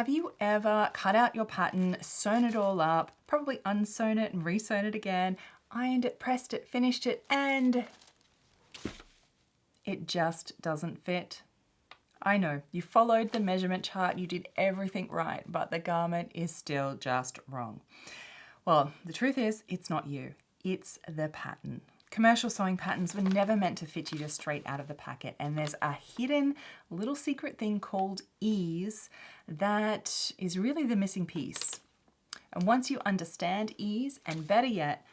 Have you ever cut out your pattern, sewn it all up, probably unsewn it and resewn it again, ironed it, pressed it, finished it, and it just doesn't fit? I know, you followed the measurement chart, you did everything right, but the garment is still just wrong. Well, the truth is, it's not you, it's the pattern. Commercial sewing patterns were never meant to fit you just straight out of the packet, and there's a hidden little secret thing called ease that is really the missing piece. And once you understand ease, and better yet,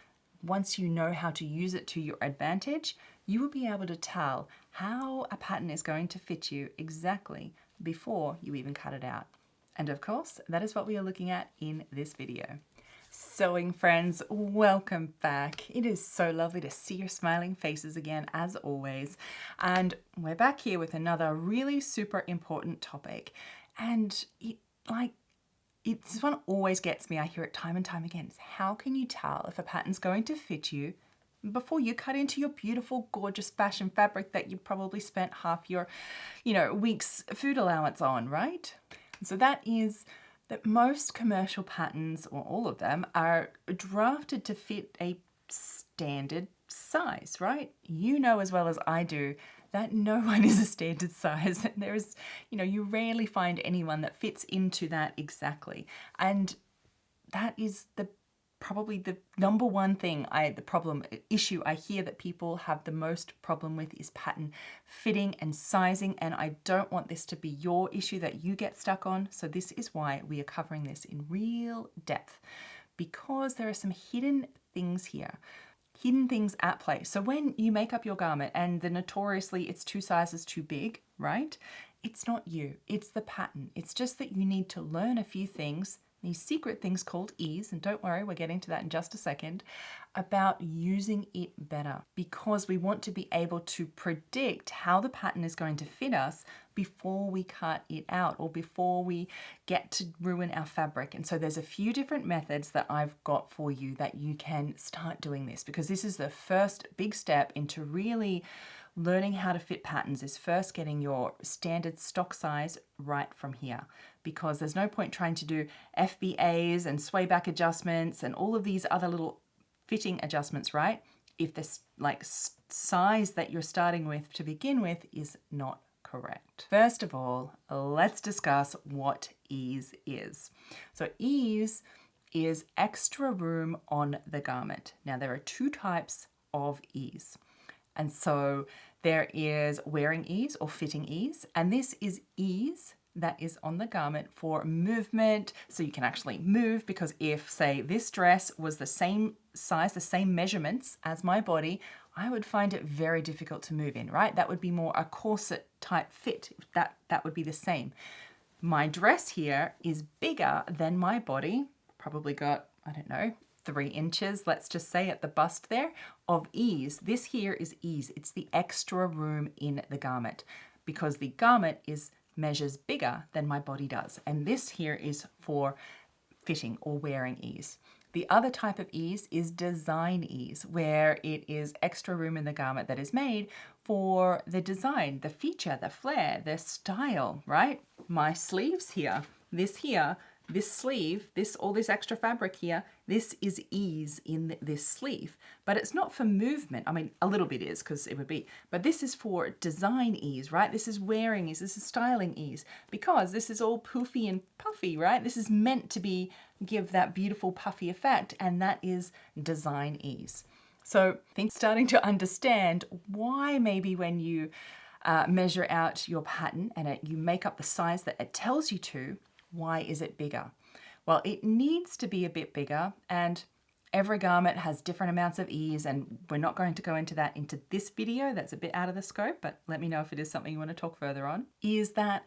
once you know how to use it to your advantage, you will be able to tell how a pattern is going to fit you exactly before you even cut it out. And of course, that is what we are looking at in this video. Sewing friends, welcome back. It is so lovely to see your smiling faces again, as always. And we're back here with another really super important topic. And this one always gets me. I hear it time and time again. It's how can you tell if a pattern's going to fit you before you cut into your beautiful, gorgeous fashion fabric that you probably spent half your, week's food allowance on, right? So that is that most commercial patterns, or all of them, are drafted to fit a standard size, right? You know as well as I do that no one is a standard size. There is, you rarely find anyone that fits into that exactly. And that is probably the number one thing issue I hear that people have the most problem with is pattern fitting and sizing, and I don't want this to be your issue that you get stuck on. So this is why we are covering this in real depth, because there are some hidden things here. Hidden things at play. So when you make up your garment and notoriously it's 2 sizes too big, right? It's not you, it's the pattern. It's just that you need to learn a few things, these secret things called ease, and don't worry, we're getting to that in just a second, about using it better, because we want to be able to predict how the pattern is going to fit us before we cut it out or before we get to ruin our fabric. And so there's a few different methods that I've got for you that you can start doing this, because this is the first big step into really learning how to fit patterns, is first getting your standard stock size right from here, because there's no point trying to do FBAs and sway back adjustments and all of these other little fitting adjustments, right? If this size that you're starting with to begin with is not correct. First of all, let's discuss what ease is. So ease is extra room on the garment. Now there are 2 types of ease. And so there is wearing ease or fitting ease, and this is ease that is on the garment for movement, so you can actually move, because if, say, this dress was the same size, the same measurements as my body, I would find it very difficult to move in, right? That would be more a corset type fit. That would be the same. My dress here is bigger than my body, probably got, 3 inches, let's just say, at the bust there, of ease. This here is ease. It's the extra room in the garment, because the garment measures bigger than my body does. And this here is for fitting or wearing ease. The other type of ease is design ease, where it is extra room in the garment that is made for the design, the feature, the flair, the style, right? My sleeves here, this sleeve, all this extra fabric here, this is ease in this sleeve. But it's not for movement. I mean, a little bit is, because it would be. But this is for design ease, right? This is wearing ease. This is styling ease. Because this is all poofy and puffy, right? This is meant to give that beautiful puffy effect, and that is design ease. So I think starting to understand why maybe when you measure out your pattern and you make up the size that it tells you to, why is it bigger? Well, it needs to be a bit bigger, and every garment has different amounts of ease, and we're not going to go into that into this video. That's a bit out of the scope, but let me know if it is something you want to talk further on. Is that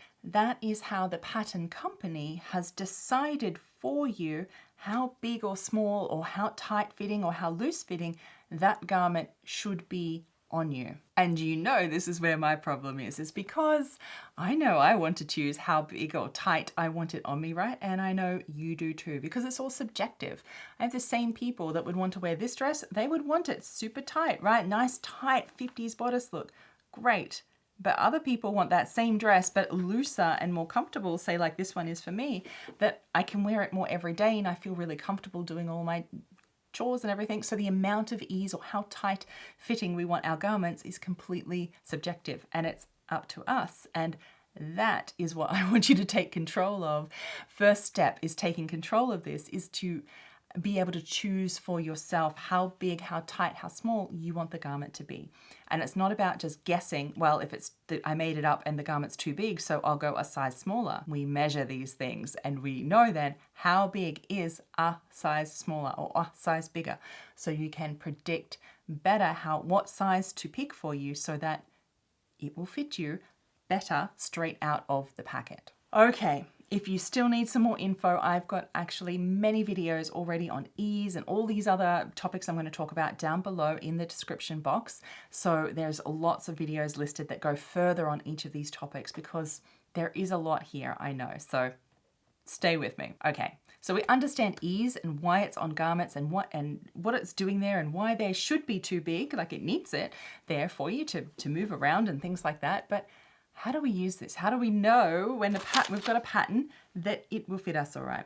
is how the pattern company has decided for you how big or small or how tight fitting or how loose fitting that garment should be on you. And this is where my problem is because I know I want to choose how big or tight I want it on me, right? And I know you do too, because it's all subjective. I have the same people that would want to wear this dress, they would want it super tight, right? Nice tight 50s bodice look. Great. But other people want that same dress, but looser and more comfortable, say like this one is for me, that I can wear it more every day and I feel really comfortable doing all my chores and everything. So the amount of ease or how tight fitting we want our garments is completely subjective, and it's up to us. And that is what I want you to take control of. First step is taking control of this, is to be able to choose for yourself how big, how tight, how small you want the garment to be. And it's not about just guessing, well, if it's I made it up and the garment's too big, so I'll go a size smaller. We measure these things and we know then how big is a size smaller or a size bigger. So you can predict better what size to pick for you so that it will fit you better straight out of the packet. Okay, if you still need some more info, I've got actually many videos already on ease and all these other topics I'm going to talk about down below in the description box. So there's lots of videos listed that go further on each of these topics because there is a lot here, I know. So stay with me. Okay, so we understand ease and why it's on garments and what it's doing there and why they should be too big, like it needs it there for you to move around and things like that. But how do we use this? How do we know when we've got a pattern that it will fit us all right?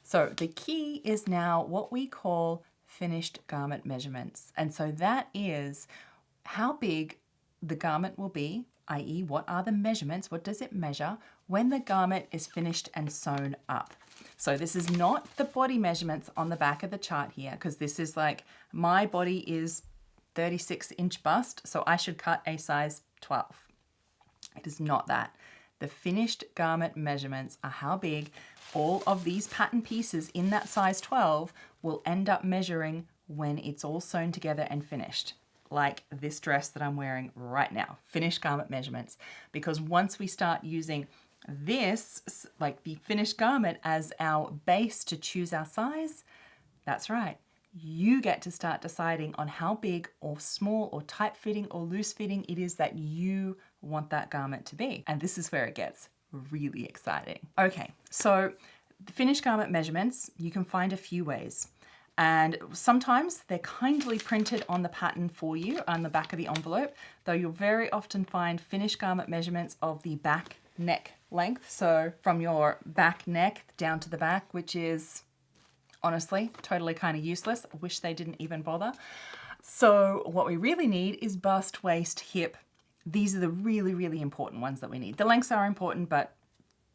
So the key is now what we call finished garment measurements. And so that is how big the garment will be, i.e. what are the measurements, what does it measure when the garment is finished and sewn up. So this is not the body measurements on the back of the chart here, because this is like my body is 36-inch bust, so I should cut a size 12. It is not that. The finished garment measurements are how big all of these pattern pieces in that size 12 will end up measuring when it's all sewn together and finished. Like this dress that I'm wearing right now, finished garment measurements. Because once we start using this, like the finished garment as our base to choose our size, that's right. You get to start deciding on how big or small or tight fitting or loose fitting it is that you want that garment to be. And this is where it gets really exciting. Okay, so the finished garment measurements, you can find a few ways. And sometimes they're kindly printed on the pattern for you on the back of the envelope, though you'll very often find finished garment measurements of the back neck length. So from your back neck down to the back, which is honestly totally kind of useless. I wish they didn't even bother. So what we really need is bust, waist, hip. These are the really, really important ones that we need. The lengths are important, but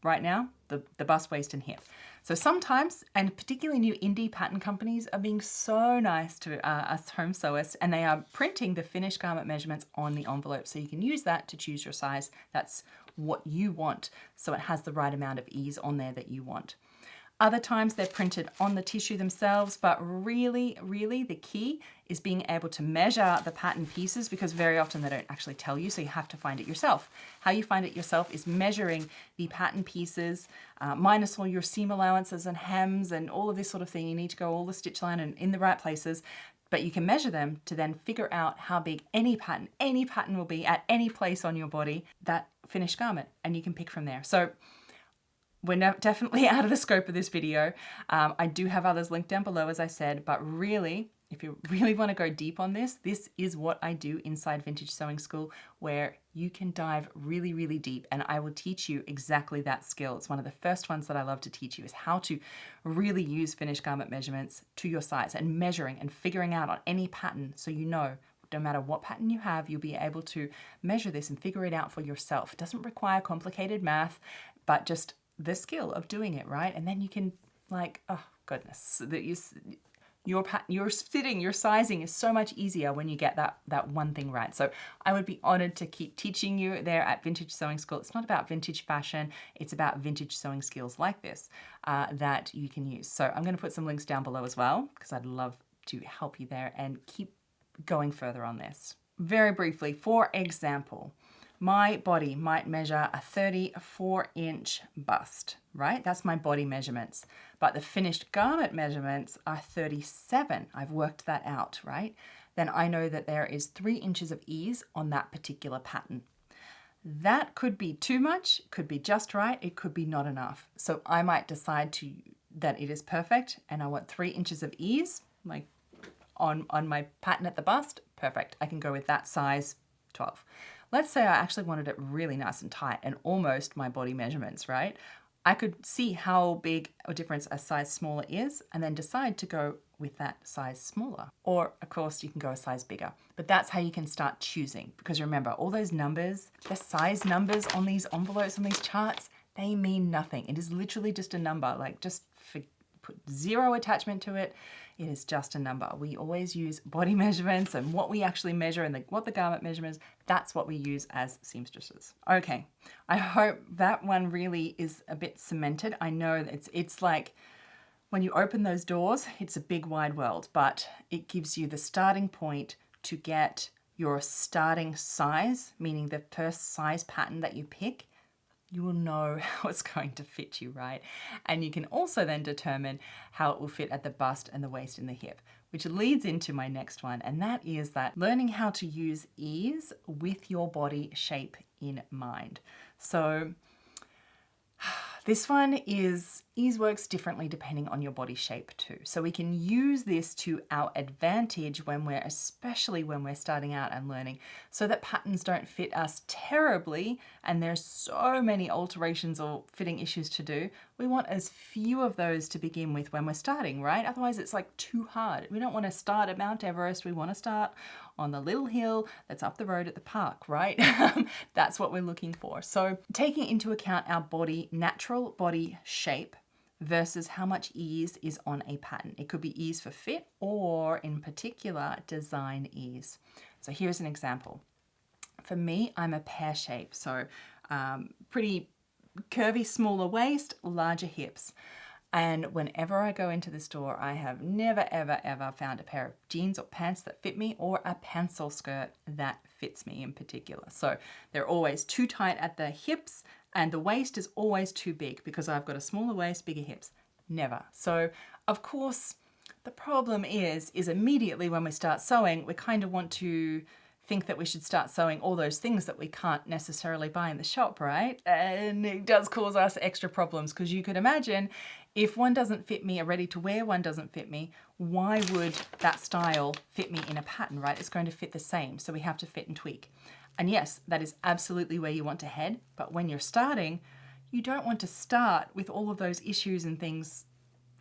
right now, the bust, waist, and hip. So sometimes, and particularly new indie pattern companies are being so nice to us home sewists, and they are printing the finished garment measurements on the envelope. So you can use that to choose your size. That's what you want. So it has the right amount of ease on there that you want. Other times they're printed on the tissue themselves, but really, really the key is being able to measure the pattern pieces, because very often they don't actually tell you, so you have to find it yourself. How you find it yourself is measuring the pattern pieces, minus all your seam allowances and hems and all of this sort of thing. You need to go all the stitch line and in the right places, but you can measure them to then figure out how big any pattern will be at any place on your body, that finished garment, and you can pick from there. So we're definitely out of the scope of this video. I do have others linked down below, as I said, but really, if you really want to go deep on this, this is what I do inside Vintage Sewing School, where you can dive really, really deep, and I will teach you exactly that skill. It's one of the first ones that I love to teach you, is how to really use finished garment measurements to your size and measuring and figuring out on any pattern, so you know no matter what pattern you have, you'll be able to measure this and figure it out for yourself. It doesn't require complicated math, but just the skill of doing it, right? And then you can, like, oh goodness, that your fitting, your sizing is so much easier when you get that one thing right. So I would be honored to keep teaching you there at Vintage Sewing School. It's not about vintage fashion, it's about vintage sewing skills like this that you can use. So I'm going to put some links down below as well, because I'd love to help you there and keep going further on this. Very briefly, for example, my body might measure a 34-inch bust, right? That's my body measurements. But the finished garment measurements are 37. I've worked that out, right? Then I know that there is 3 inches of ease on that particular pattern. That could be too much, could be just right, it could be not enough. So I might decide that it is perfect and I want 3 inches of ease, like on my pattern at the bust, perfect. I can go with that size 12. let's say I actually wanted it really nice and tight and almost my body measurements, right? I could see how big a difference a size smaller is and then decide to go with that size smaller. Or of course you can go a size bigger, but that's how you can start choosing, because remember all those numbers, the size numbers on these envelopes, on these charts, they mean nothing. It is literally just a number, like just put zero attachment to it. It is just a number. We always use body measurements and what we actually measure and what the garment measurements, that's what we use as seamstresses. Okay, I hope that one really is a bit cemented. I know it's like when you open those doors, it's a big wide world, but it gives you the starting point to get your starting size, meaning the first size pattern that you pick. You will know how it's going to fit you, right? And you can also then determine how it will fit at the bust and the waist and the hip, which leads into my next one. And that is that learning how to use ease with your body shape in mind. So this one is, ease works differently depending on your body shape too. So we can use this to our advantage especially when we're starting out and learning, so that patterns don't fit us terribly and there's so many alterations or fitting issues to do. We want as few of those to begin with when we're starting, right? Otherwise it's like too hard. We don't want to start at Mount Everest. We want to start on the little hill that's up the road at the park, right? That's what we're looking for. So taking into account our natural body shape versus how much ease is on a pattern. It could be ease for fit or in particular design ease. So here's an example. For me, I'm a pear shape, so pretty curvy, smaller waist, larger hips. And whenever I go into the store, I have never, ever, ever found a pair of jeans or pants that fit me or a pencil skirt that fits me in particular. So they're always too tight at the hips and the waist is always too big because I've got a smaller waist, bigger hips. Never. So of course, the problem is immediately when we start sewing, we kind of want to think that we should start sewing all those things that we can't necessarily buy in the shop, right? And it does cause us extra problems because you could imagine if one doesn't fit me, a ready to wear one doesn't fit me, why would that style fit me in a pattern, right? It's going to fit the same, so we have to fit and tweak. And yes, that is absolutely where you want to head, but when you're starting, you don't want to start with all of those issues and things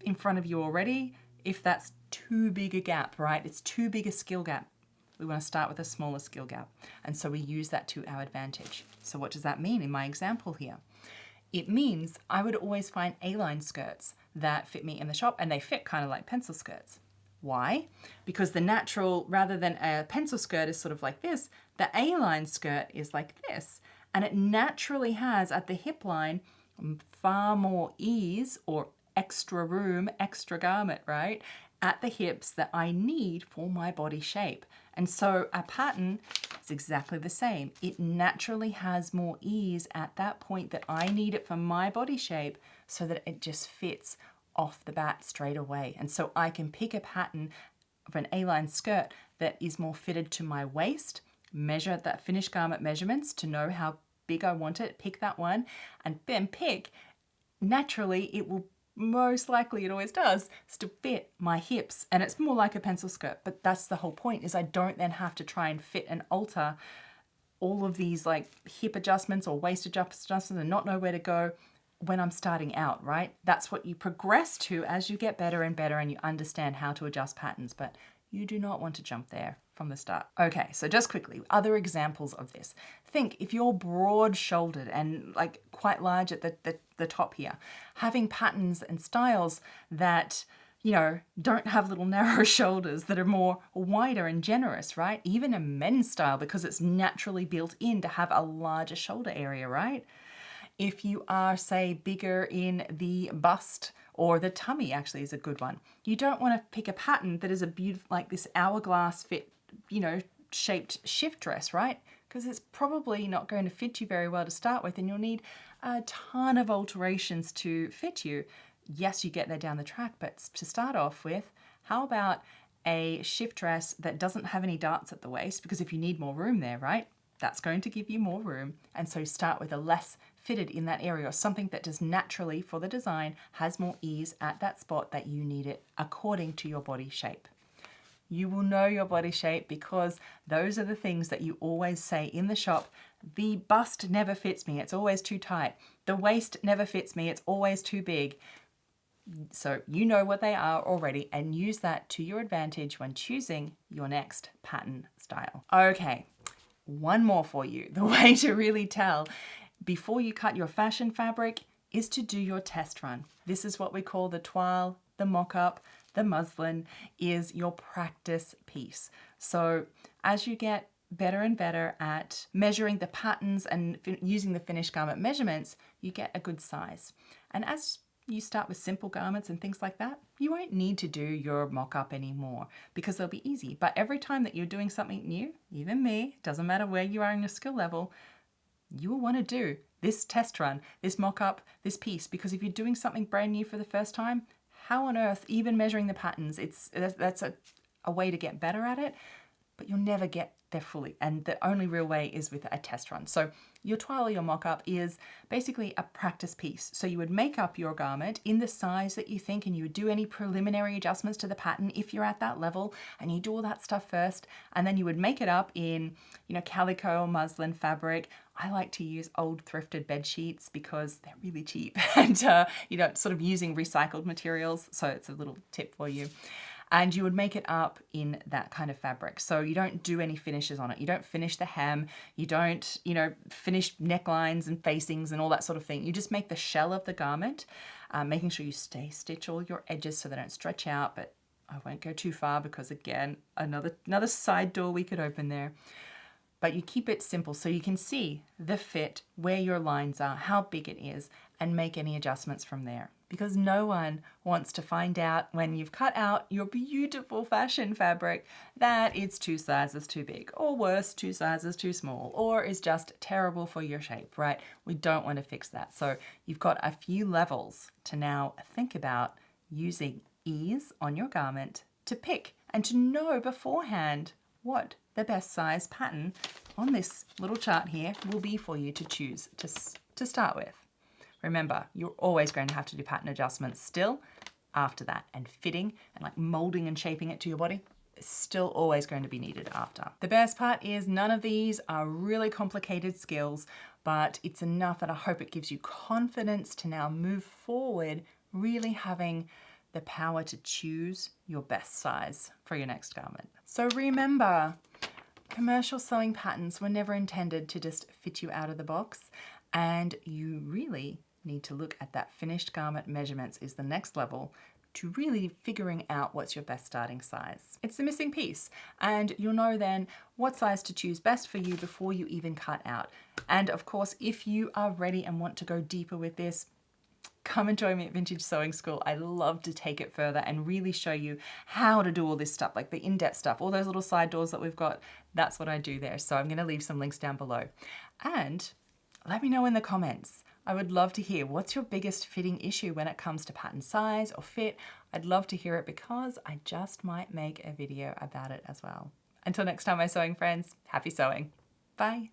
in front of you already if that's too big a gap, right? It's too big a skill gap. We want to start with a smaller skill gap. And so we use that to our advantage. So what does that mean in my example here? It means I would always find A-line skirts that fit me in the shop, and they fit kind of like pencil skirts. Why? Because the natural, rather than a pencil skirt is sort of like this, the A-line skirt is like this. And it naturally has at the hip line far more ease or extra room, extra garment, right? At the hips that I need for my body shape. And so a pattern is exactly the same. It naturally has more ease at that point that I need it for my body shape so that it just fits off the bat straight away. And so I can pick a pattern of an A-line skirt that is more fitted to my waist, measure that finished garment measurements to know how big I want it, pick that one, and then pick, naturally it will most likely, it always does, is to fit my hips. And it's more like a pencil skirt, but that's the whole point, is I don't then have to try and fit and alter all of these like hip adjustments or waist adjustments and not know where to go when I'm starting out, right? That's what you progress to as you get better and better and you understand how to adjust patterns, but you do not want to jump there from the start. Okay, so just quickly, other examples of this. Think if you're broad-shouldered and like quite large at the top here, having patterns and styles that, you know, don't have little narrow shoulders, that are more wider and generous, right? Even a men's style, because it's naturally built in to have a larger shoulder area, right? If you are, say, bigger in the bust or the tummy, actually is a good one. You don't want to pick a pattern that is a beautiful, like this hourglass fit, you know, shaped shift dress, right? Because it's probably not going to fit you very well to start with and you'll need a ton of alterations to fit you. Yes, you get there down the track, but to start off with, how about a shift dress that doesn't have any darts at the waist? Because if you need more room there, right? That's going to give you more room. And so start with a less fitted in that area, or something that just naturally for the design has more ease at that spot that you need it according to your body shape. You will know your body shape because those are the things that you always say in the shop. The bust never fits me, it's always too tight. The waist never fits me, it's always too big. So you know what they are already and use that to your advantage when choosing your next pattern style. Okay, one more for you. The way to really tell before you cut your fashion fabric is to do your test run. This is what we call the toile, the mock-up, the muslin is your practice piece. So as you get better and better at measuring the patterns and using the finished garment measurements, you get a good size. And as you start with simple garments and things like that, you won't need to do your mock-up anymore because they'll be easy. But every time that you're doing something new, even me, doesn't matter where you are in your skill level, you will want to do this test run, this mock-up, this piece, because if you're doing something brand new for the first time, how on earth, even measuring the patterns, that's a way to get better at it, but you'll never get there fully. And the only real way is with a test run. So your toile or your mock-up is basically a practice piece. So you would make up your garment in the size that you think, and you would do any preliminary adjustments to the pattern if you're at that level, and you do all that stuff first, and then you would make it up in, calico or muslin fabric. I like to use old thrifted bed sheets because they're really cheap and, sort of using recycled materials. So it's a little tip for you. And you would make it up in that kind of fabric. So you don't do any finishes on it. You don't finish the hem. You don't, finish necklines and facings and all that sort of thing. You just make the shell of the garment, making sure you stitch all your edges so they don't stretch out. But I won't go too far because, again, another side door we could open there. But you keep it simple so you can see the fit, where your lines are, how big it is, and make any adjustments from there. Because no one wants to find out when you've cut out your beautiful fashion fabric that it's 2 sizes too big, or worse, 2 sizes too small, or is just terrible for your shape, right? We don't want to fix that. So you've got a few levels to now think about using ease on your garment to pick and to know beforehand what the best size pattern on this little chart here will be for you to choose to start with. Remember, you're always going to have to do pattern adjustments still after that, and fitting and like molding and shaping it to your body is still always going to be needed after. The best part is none of these are really complicated skills, but it's enough that I hope it gives you confidence to now move forward, really having the power to choose your best size for your next garment. So remember, commercial sewing patterns were never intended to just fit you out of the box, and you really need to look at that finished garment measurements is the next level to really figuring out what's your best starting size. It's the missing piece, and you'll know then what size to choose best for you before you even cut out. And of course, if you are ready and want to go deeper with this, come and join me at Vintage Sewing School. I love to take it further and really show you how to do all this stuff, like the in-depth stuff, all those little side doors that we've got. That's what I do there. So I'm going to leave some links down below. And let me know in the comments. I would love to hear what's your biggest fitting issue when it comes to pattern size or fit. I'd love to hear it because I just might make a video about it as well. Until next time, my sewing friends, happy sewing. Bye.